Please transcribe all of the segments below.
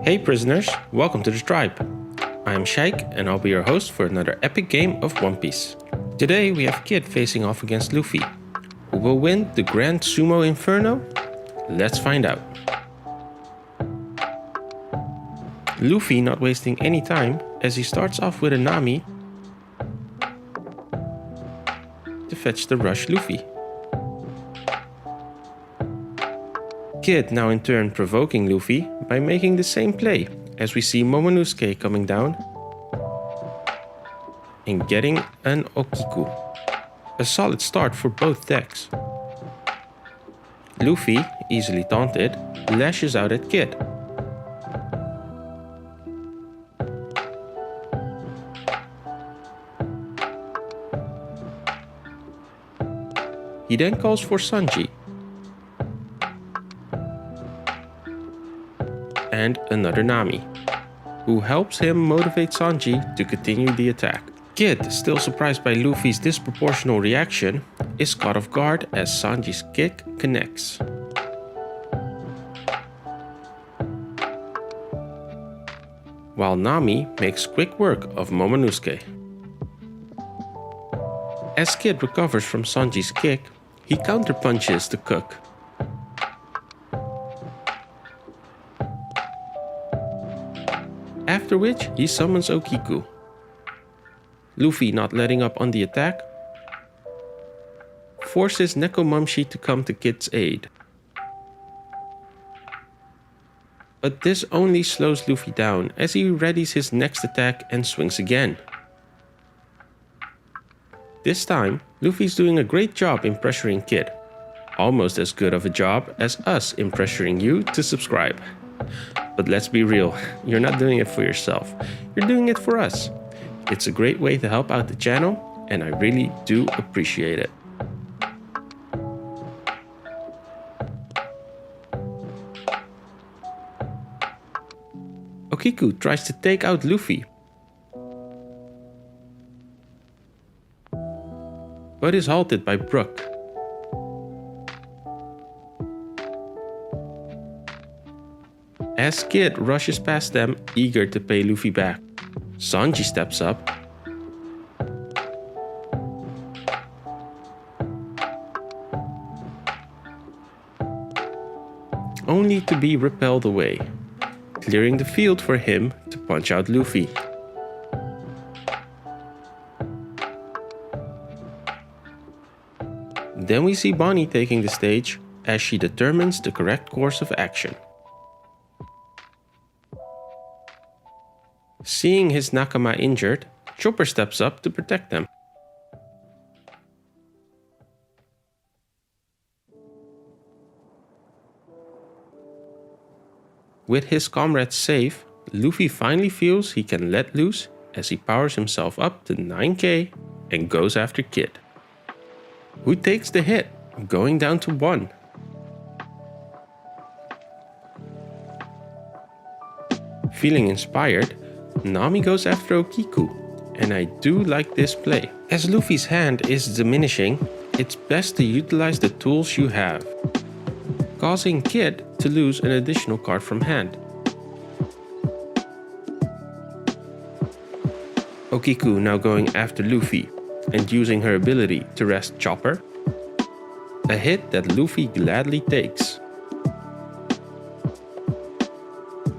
Hey prisoners, welcome to the tribe. I am Shaik and I'll be your host for another epic game of One Piece. Today we have Kid facing off against Luffy. Who will win the Grand Sumo Inferno? Let's find out. Luffy not wasting any time as he starts off with a Nami to fetch the Rush Luffy. Kid now in turn provoking Luffy by making the same play as we see Momonosuke coming down and getting an Okiku. A solid start for both decks. Luffy, easily taunted, lashes out at Kid. He then calls for Sanji. And another Nami, who helps him motivate Sanji to continue the attack. Kid, still surprised by Luffy's disproportional reaction, is caught off guard as Sanji's kick connects. While Nami makes quick work of Momonosuke. As Kid recovers from Sanji's kick, he counterpunches the cook. After which, he summons Okiku. Luffy, not letting up on the attack, forces Nekomamshi to come to Kid's aid. But this only slows Luffy down as he readies his next attack and swings again. This time, Luffy's doing a great job in pressuring Kid. Almost as good of a job as us in pressuring you to subscribe. But let's be real, you're not doing it for yourself, you're doing it for us. It's a great way to help out the channel, and I really do appreciate it. Okiku tries to take out Luffy, but is halted by Brook. As Kid rushes past them, eager to pay Luffy back. Sanji steps up only to be repelled away, clearing the field for him to punch out Luffy. Then we see Bonnie taking the stage as she determines the correct course of action. Seeing his Nakama injured, Chopper steps up to protect them. With his comrades safe, Luffy finally feels he can let loose as he powers himself up to 9k and goes after Kid, who takes the hit, going down to 1. Feeling inspired, Nami goes after Okiku, and I do like this play. As Luffy's hand is diminishing, it's best to utilize the tools you have, causing Kid to lose an additional card from hand. Okiku now going after Luffy and using her ability to rest Chopper, a hit that Luffy gladly takes.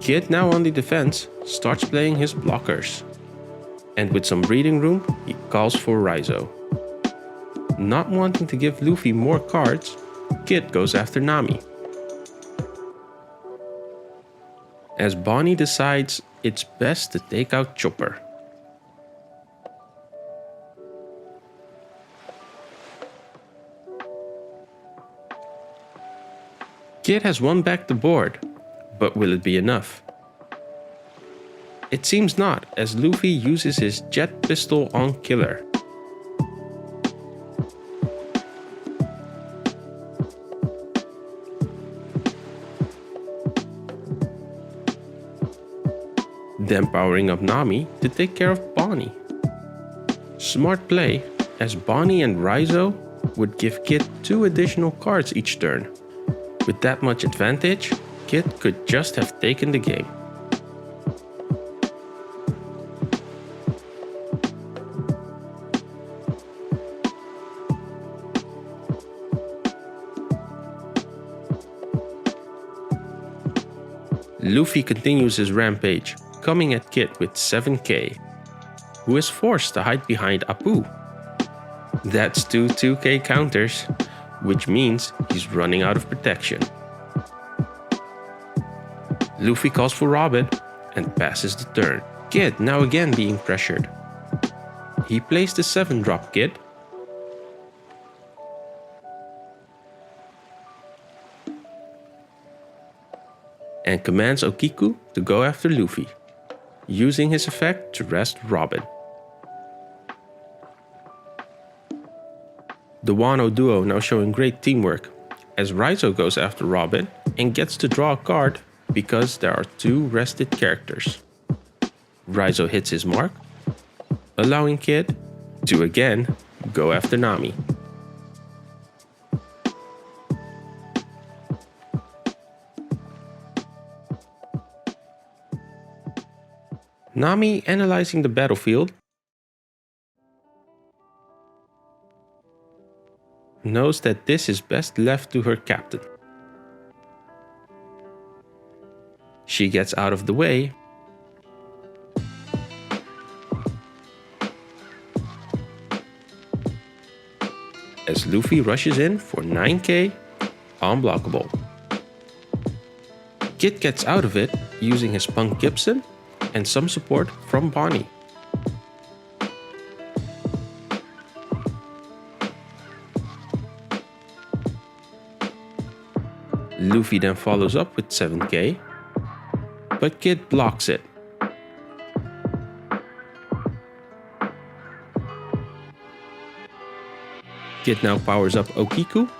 Kid, now on the defense, starts playing his blockers, and with some breathing room, he calls for Raizo. Not wanting to give Luffy more cards, Kid goes after Nami. As Bonnie decides it's best to take out Chopper. Kid has won back the board, but will it be enough? It seems not, as Luffy uses his jet pistol on Killer. Then powering up Nami to take care of Bonnie. Smart play, as Bonnie and Raizo would give Kid 2 additional cards each turn. With that much advantage, Kid could just have taken the game. Luffy continues his rampage, coming at Kid with 7k, who is forced to hide behind Apu. That's two 2k counters, which means he's running out of protection. Luffy calls for Robin and passes the turn. Kid now again being pressured. He plays the 7-drop Kid. And commands Okiku to go after Luffy, using his effect to rest Robin. The Wano duo now showing great teamwork, as Raizo goes after Robin and gets to draw a card because there are 2 rested characters. Raizo hits his mark, allowing Kid to again go after Nami. Nami, analyzing the battlefield, knows that this is best left to her captain. She gets out of the way as Luffy rushes in for 9k, unblockable. Kid gets out of it using his Punk Gibson and some support from Bonnie. Luffy then follows up with 7k, but Kid blocks it. Kid now powers up Okiku,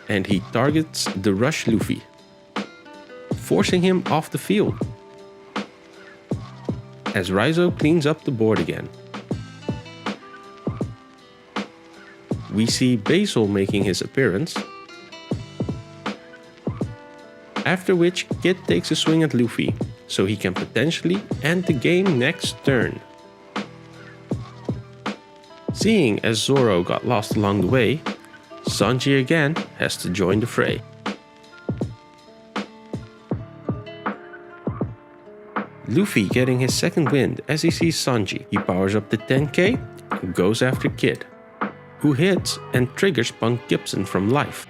and he targets the Rush Luffy, forcing him off the field. As Raizo cleans up the board again. We see Basil making his appearance, after which Kid takes a swing at Luffy, so he can potentially end the game next turn. Seeing as Zoro got lost along the way, Sanji again has to join the fray. Luffy getting his second wind as he sees Sanji. He powers up the 10k and goes after Kid, who hits and triggers Punk Gibson from life.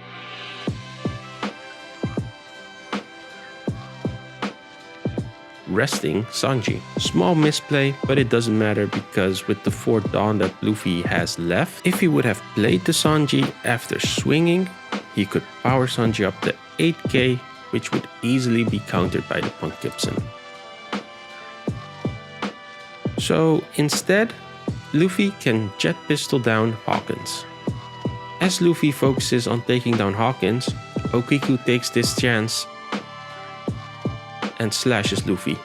Resting Sanji. Small misplay, but it doesn't matter because with the 4th Dawn that Luffy has left, if he would have played the Sanji after swinging, he could power Sanji up to 8k, which would easily be countered by the Punk Gibson. So instead, Luffy can jet pistol down Hawkins. As Luffy focuses on taking down Hawkins, Okiku takes this chance and slashes Luffy.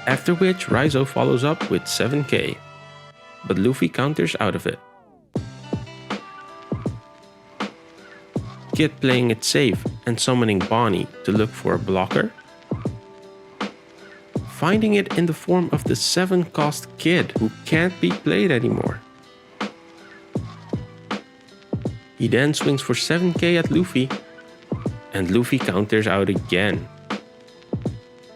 After which Raizo follows up with 7k, but Luffy counters out of it. Kid playing it safe and summoning Bonnie to look for a blocker, finding it in the form of the 7-cost Kid who can't be played anymore. He then swings for 7k at Luffy, and Luffy counters out again.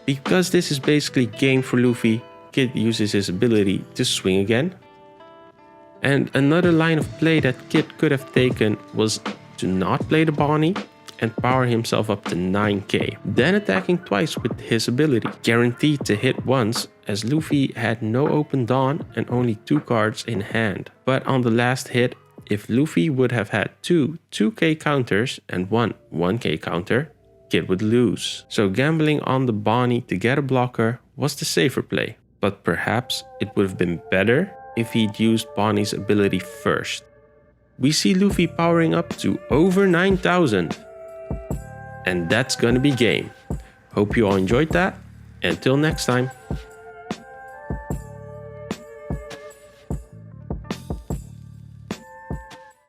Because this is basically game for Luffy, Kid uses his ability to swing again. And another line of play that Kid could have taken was to not play the Bonnie and power himself up to 9k, then attacking twice with his ability, guaranteed to hit once as Luffy had no open Dawn and only 2 cards in hand. But on the last hit, if Luffy would have had 2 2k counters and 1 1k counter, Kid would lose. So gambling on the Bonnie to get a blocker was the safer play, but perhaps it would have been better if he'd used Bonnie's ability first. We see Luffy powering up to over 9,000. And that's gonna be game. Hope you all enjoyed that. Until next time.